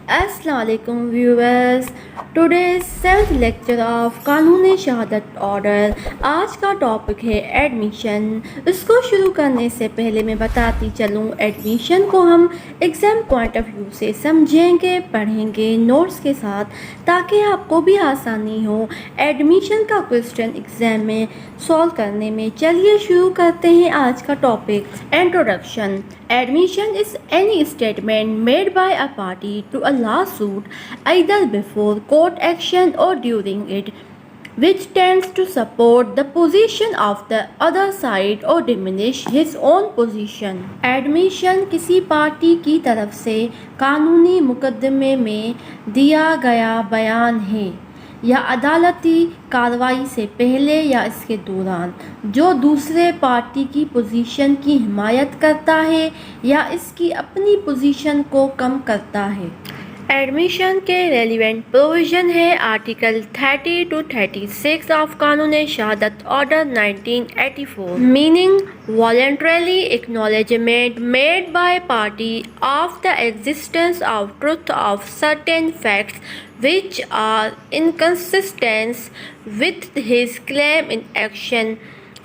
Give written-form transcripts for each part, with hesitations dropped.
अस्सलाम वालेकुम viewers. Today seventh lecture of कानूनी शहादत ऑर्डर। आज का टॉपिक है एडमिशन। इसको शुरू करने से पहले मैं बताती चलूँ, एडमिशन को हम एग्ज़ाम पॉइंट ऑफ व्यू से समझेंगे, पढ़ेंगे नोट्स के साथ, ताकि आपको भी आसानी हो एडमिशन का क्वेश्चन एग्ज़ाम में सॉल्व करने में। चलिए शुरू करते हैं आज का topic. Introduction. Admission is any statement made by a party to a lawsuit, either before court action or during it, which tends to support the position of the other side or diminish his own position. Admission किसी party की तरफ से कानूनी मुकदमे में दिया गया बयान है या अदालती कार्रवाई से पहले या इसके दौरान, जो दूसरे पार्टी की पोजीशन की हिमायत करता है या इसकी अपनी पोजीशन को कम करता है। एडमिशन के रेलिवेंट प्रोविज़न है आर्टिकल 30 to 36 ऑफ कानूनी शहादत order 1984, meaning voluntarily acknowledgement made by party of the existence of truth of certain facts which are inconsistent with his claim in action.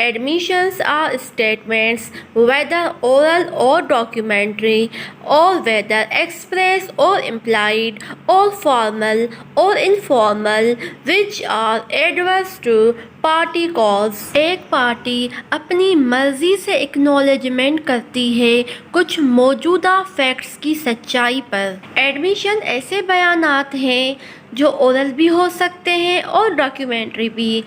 Admissions are statements, whether oral or documentary, or whether express or implied, or formal or informal, which are adverse to party cause. एक party अपनी मर्जी से acknowledgement करती है कुछ मौजूदा facts की सच्चाई पर। एडमिशन ऐसे बयानात हैं जो ओरल भी हो सकते हैं और डॉक्यूमेंट्री भी,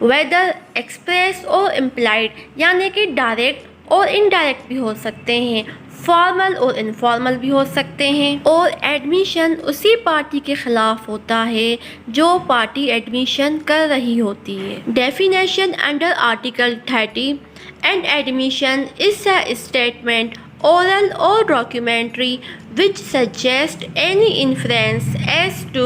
वेदर एक्सप्रेस और इम्प्लाइड यानी कि डायरेक्ट और इनडायरेक्ट भी हो सकते हैं, फॉर्मल और इनफॉर्मल भी हो सकते हैं। और एडमिशन उसी पार्टी के खिलाफ होता है जो पार्टी एडमिशन कर रही होती है। Definition under article 30 and admission is a statement oral or documentary which suggest any inference as to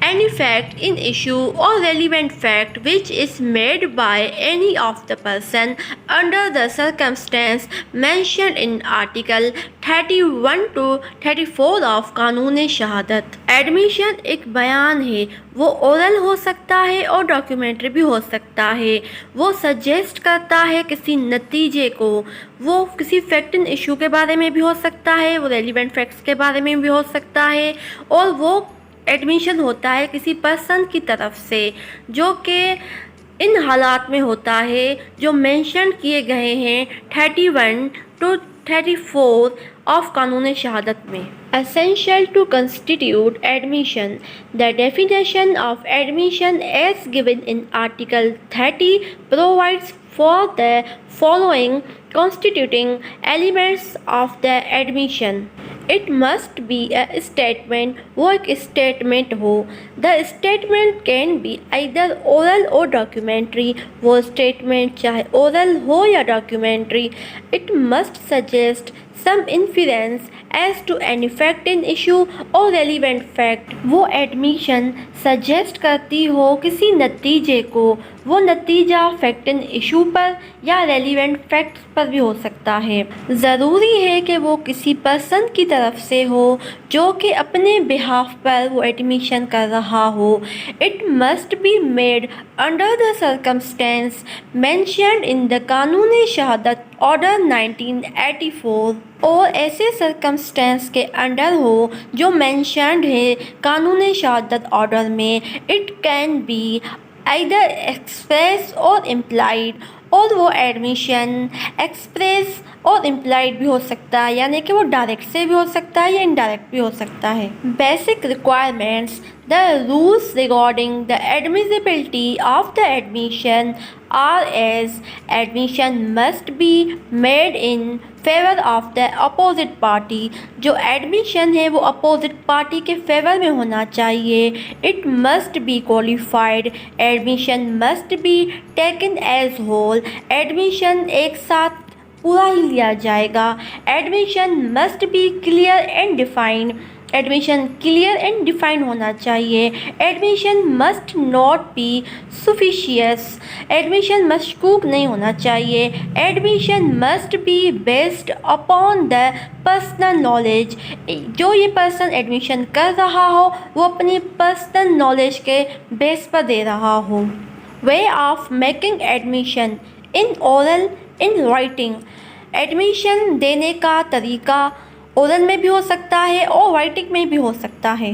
any fact in issue or relevant fact which is made by any of the person under the circumstance mentioned in article 31 to 34 of कानूनी शहादत। Admission एक बयान है, वो oral हो सकता है और डॉक्यूमेंट्री भी हो सकता है। वो सजेस्ट करता है किसी नतीजे को, वो किसी फैक्ट इन इशू के बारे में भी हो सकता है, वो रेलिवेंट फैक्ट्स के बारे में भी हो सकता है, और वो एडमिशन होता है किसी पर्सन की तरफ से जो कि इन हालात में होता है जो मेंशन किए गए हैं 31 to 34 ऑफ कानूनी शहादत में। Essential to constitute admission. The definition of admission as given in Article 30 provides for the following constituting elements of the admission. It must be a statement, वो एक statement हो। The statement can be either oral or documentary, वो statement चाहे oral हो या documentary. It must suggest some inference as to any fact in issue or relevant fact, वो admission suggest करती हो किसी नतीजे को, वो नतीजा फैक्ट इन इशू पर या रेलिवेंट फैक्ट्स पर भी हो सकता है। ज़रूरी है कि वो किसी पर्सन की तरफ से हो जो कि अपने बिहाफ पर वो एडमिशन कर रहा हो। It must be made under the circumstance mentioned in the कानूनी शहादत ऑर्डर 1984, और ऐसे सर्कमस्टेंस के अंडर हो जो मेंशन्ड है कानूनी शहादत ऑर्डर में। It can be either express और implied, और वो एडमिशन एक्सप्रेस और इम्प्लाइड भी हो सकता है, यानी कि वो डायरेक्ट से भी हो सकता है या इनडायरेक्ट भी हो सकता है। Basic requirements. The rules regarding the admissibility of the admission are as admission must be made in favour of the opposite party, जो एडमिशन है वो अपोजिट पार्टी के फेवर में होना चाहिए। It must be qualified, admission must be taken as whole, admission एक साथ पूरा ही लिया जाएगा। Admission must be clear and defined, admission clear and defined होना चाहिए। Admission must not B सुफिशियस। Admission मशकूक नहीं होना चाहिए। Admission must be based upon the personal knowledge. जो ये पर्सन एडमिशन कर रहा हो वो अपनी पर्सनल नॉलेज के बेस पर दे रहा हो। Way of making admission in oral in writing. Admission देने का तरीका ओरल में भी हो सकता है और राइटिंग में भी हो सकता है।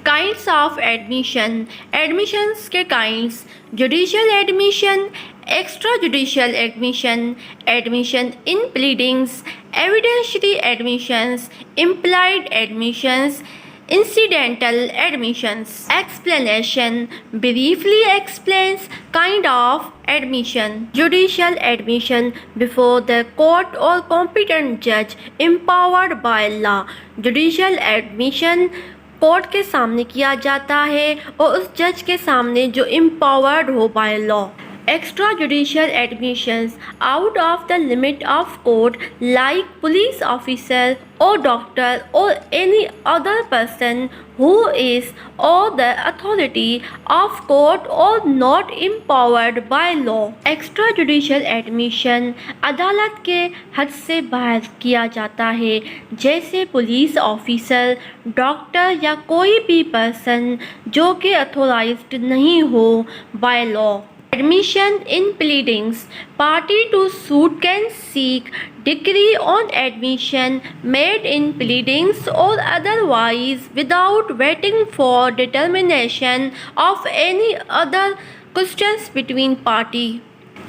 Kinds of admission. एडमिशन्स के kinds: judicial admission, extra judicial admission, admission in pleadings, evidentiary admissions, implied admissions, incidental admissions. Explanation briefly explains kind of admission. Judicial admission before the court or competent judge empowered by law. Judicial admission court के सामने किया जाता है और उस जज के सामने जो empowered हो by law. Extrajudicial admissions out of the limit of court, like police officer or doctor or any other person who is or the authority of court or not empowered by law. Extrajudicial admission अदालत के हद से बाहर किया जाता है, जैसे police officer, doctor या कोई भी पर्सन जो कि अथोराइज्ड नहीं हो by law. Admission in pleadings. Party to suit can seek decree on admission made in pleadings or otherwise without waiting for determination of any other questions between party.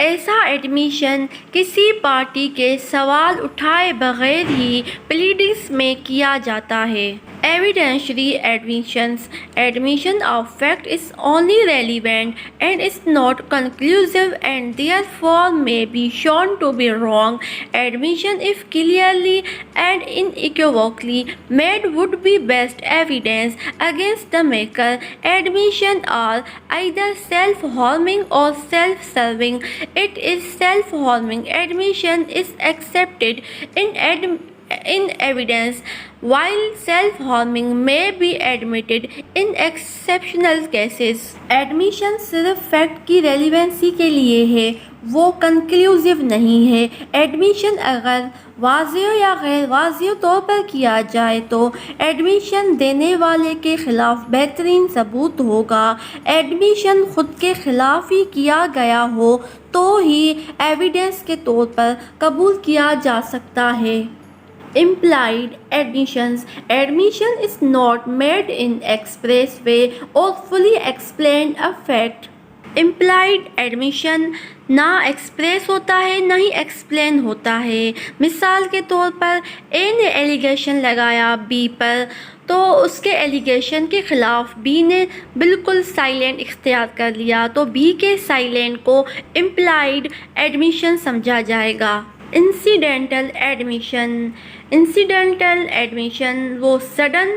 ऐसा admission किसी party के सवाल उठाए बगैर ही pleadings में किया जाता है। Evidentiary admissions. Admission of fact is only relevant and is not conclusive and therefore may be shown to be wrong. Admission, if clearly and unequivocally made, would be best evidence against the maker. Admission are either self-harming or self-serving. It is self-harming admission is accepted in evidence, while self-harming may be admitted in exceptional cases. Admission सिर्फ fact की relevancy के लिए है, वो conclusive नहीं है। Admission अगर वाज़ेह या गैर वाज़ेह तौर पर किया जाए तो एडमिशन देने वाले के ख़िलाफ़ बेहतरीन सबूत होगा। एडमिशन ख़ुद के ख़िलाफ़ ही किया गया हो तो ही एविडेंस के तौर पर कबूल किया जा सकता है। Implied admissions. Admission is not made in express way or fully explained a fact. Implied admission ना एक्सप्रेस होता है ना ही एक्सप्लेन होता है। मिसाल के तौर पर ए ने एलिगेशन लगाया बी पर, तो उसके एलिगेशन के ख़िलाफ़ बी ने बिल्कुल साइलेंट इख्तियार कर लिया, तो बी के साइलेंट को इम्प्लाइड एडमिशन समझा जाएगा। Incidental admission. इंसिडेंटल एडमिशन वो sudden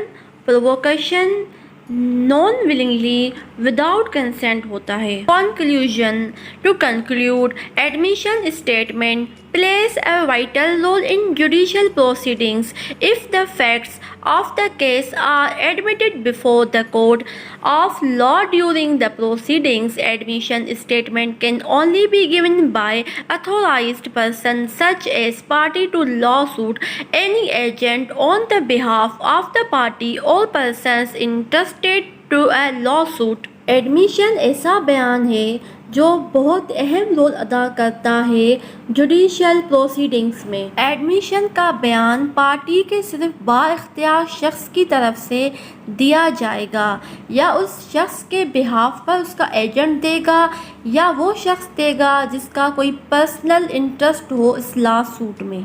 provocation non willingly without consent होता है। Conclusion. To conclude, admission statement plays a vital role in judicial proceedings. If the facts of the case are admitted before the court of law during the proceedings, admission statement can only be given by authorized person such as party to lawsuit, any agent on the behalf of the party or persons interested to a lawsuit. Admission ऐसा बयान है जो बहुत अहम role अदा करता है judicial proceedings में। एडमिशन का बयान पार्टी के सिर्फ बाइख्तियार शख्स की तरफ से दिया जाएगा, या उस शख्स के बिहाफ पर उसका एजेंट देगा, या वो शख्स देगा जिसका कोई पर्सनल इंटरेस्ट हो इस लॉ सूट में।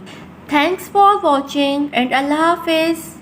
थैंक्स फॉर वॉचिंग एंड अल्लाह हाफिज़।